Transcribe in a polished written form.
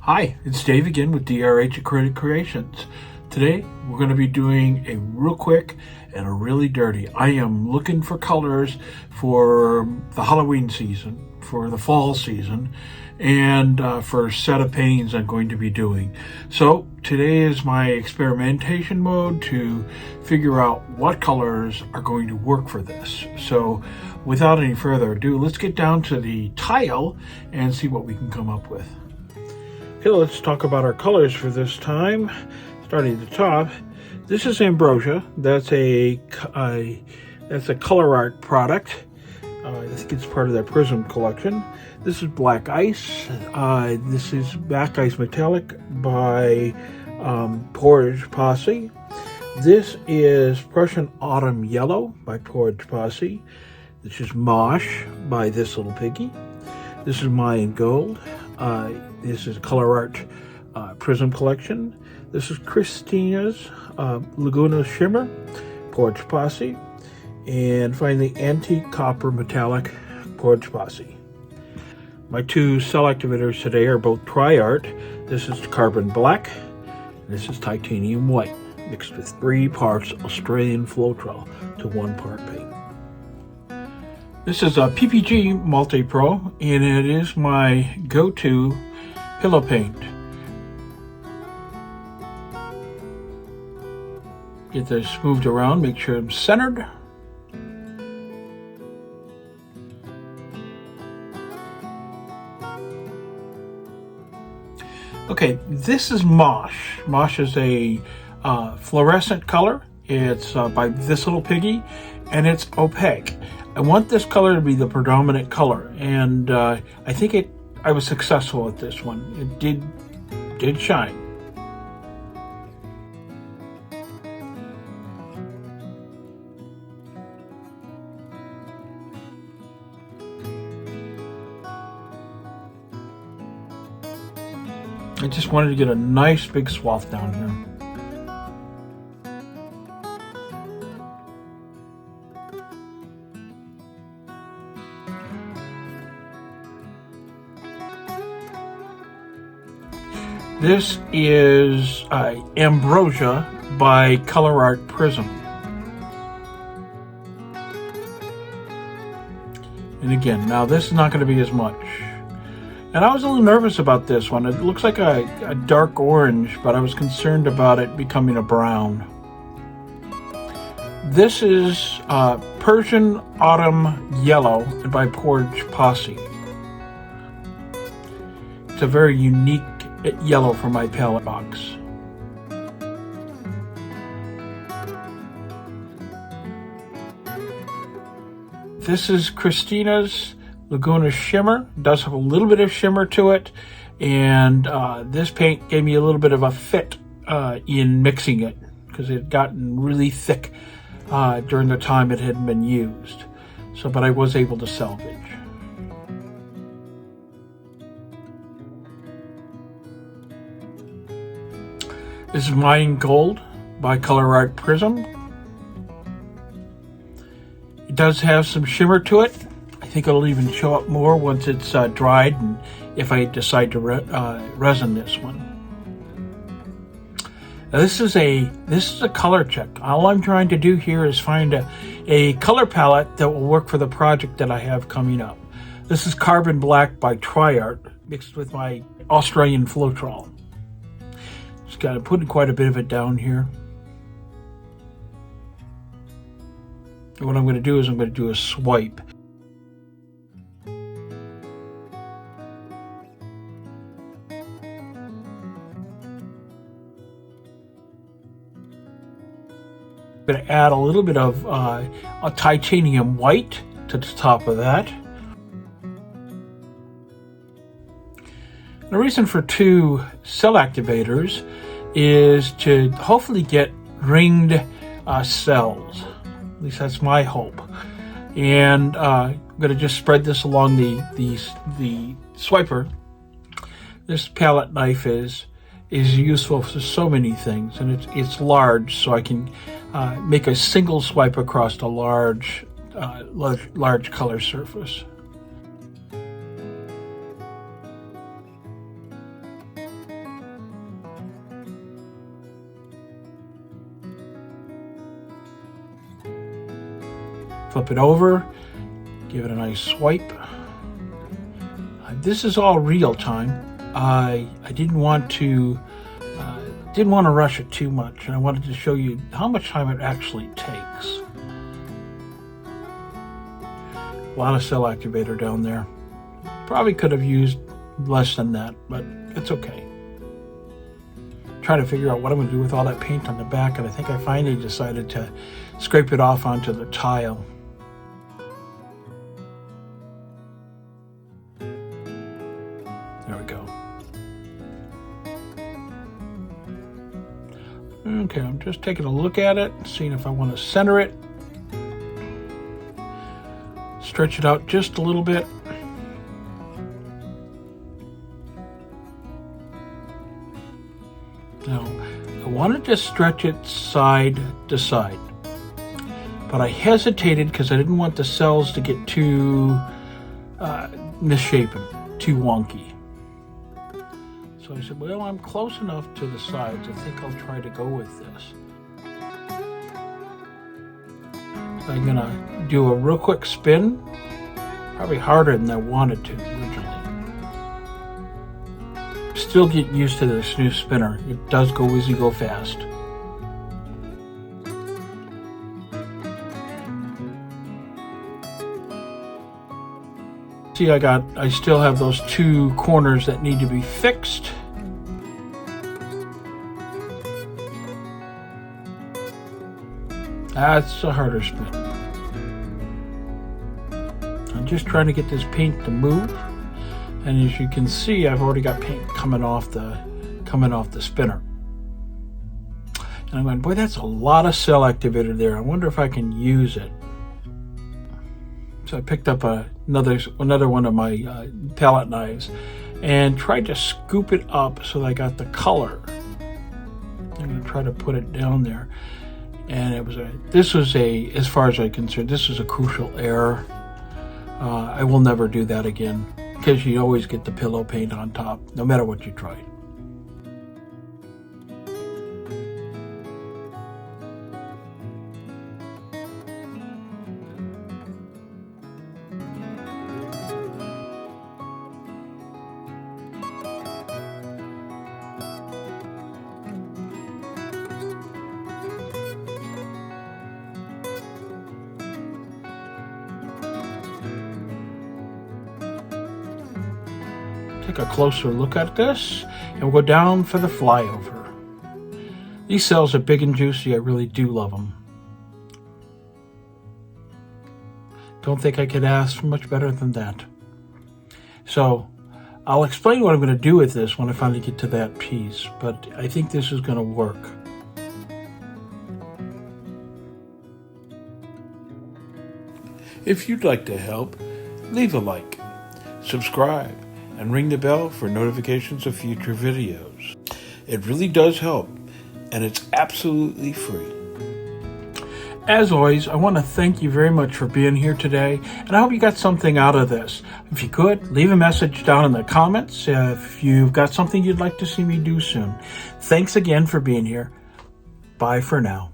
Hi, it's Dave again with DRH Acrylic Creations. Today we're going to be doing a real quick and a really dirty. I am looking for colors for the Halloween season, for the fall season, and for a set of paintings I'm going to be doing. So today is my experimentation mode to figure out what colors are going to work for this. So without any further ado, let's get down to the tile and see what we can come up with. Okay, let's talk about our colors for this time. Starting at the top, this is Ambrosia. That's a ColorArte product. I think it's part of their Prizm collection. This is Black Ice. This is Black Ice Metallic by Pourage Posse. This is Persian Autumn Yellow by Pourage Posse. This is Mosh by This Little Piggy. This is Mayan Gold. This is ColorArte Prizm collection. This is Christina's Laguna Shimmer, Pourage Posse. And finally, Antique Copper Metallic, Pourage Posse. My two cell activators today are both ColorArte. This is Carbon Black. This is Titanium White, mixed with 3 parts Australian floetrol to 1 part paint. This is a PPG Multi-Pro, and it is my go-to pillow paint. Get this moved around, make sure I'm centered. Okay, this is Mosh. Mosh is a fluorescent color. It's by This Little Piggy, and it's opaque. I want this color to be the predominant color, and I think I was successful at this one. It did shine. I just wanted to get a nice big swath down here. This is Ambrosia by ColorArte Prizm. And again, now this is not going to be as much. And I was a little nervous about this one. It looks like a dark orange, but I was concerned about it becoming a brown. This is Persian Autumn Yellow by Pourage Posse. It's a very unique yellow for my palette box. This is Christina's Laguna Shimmer. It does have a little bit of shimmer to it, and this paint gave me a little bit of a fit in mixing it because it had gotten really thick during the time it hadn't been used. So, but I was able to salvage. This is Mayan Gold by ColorArte Prizm. It does have some shimmer to it. I think it'll even show up more once it's dried, and if I decide to resin this one. Now this is a color check. All I'm trying to do here is find a color palette that will work for the project that I have coming up. This is Carbon Black by ColorArte mixed with my Australian floetrol. Just got to put quite a bit of it down here. And what I'm going to do is I'm going to do a swipe. I'm going to add a little bit of a titanium white to the top of that. The reason for 2 cell activators is to hopefully get ringed cells. At least that's my hope. And I'm going to just spread this along the swiper. This palette knife is useful for so many things, and it's large, so I can make a single swipe across a large color surface. Flip it over, give it a nice swipe. This is all real time. I didn't want to rush it too much, and I wanted to show you how much time it actually takes. A lot of cell activator down there. Probably could have used less than that, but it's okay. Trying to figure out what I'm going to do with all that paint on the back, and I think I finally decided to scrape it off onto the tile. There we go. Okay, I'm just taking a look at it, seeing if I want to center it. Stretch it out just a little bit. Now, I wanted to stretch it side to side, but I hesitated because I didn't want the cells to get too misshapen, too wonky. So I said, well, I'm close enough to the sides. I think I'll try to go with this. So I'm gonna do a real quick spin, probably harder than I wanted to originally. Still get used to this new spinner. It does go easy, go fast. See, I still have those two corners that need to be fixed. That's a harder spin. I'm just trying to get this paint to move. And as you can see, I've already got paint coming off the spinner. And I'm going, boy, that's a lot of cell activator there. I wonder if I can use it. So I picked up another one of my palette knives and tried to scoop it up so that I got the color. I'm going to try to put it down there. And this was as far as I'm concerned, this was a crucial error. I will never do that again, because you always get the pillow paint on top, no matter what you try. Take a closer look at this, and we'll go down for the flyover. These cells are big and juicy. I really do love them. Don't think I could ask for much better than that. So I'll explain what I'm going to do with this when I finally get to that piece, but I think this is going to work. If you'd like to help, leave a like, subscribe, and ring the bell for notifications of future videos. It really does help, and it's absolutely free. As always, I want to thank you very much for being here today, and I hope you got something out of this. If you could, leave a message down in the comments if you've got something you'd like to see me do soon. Thanks again for being here. Bye for now.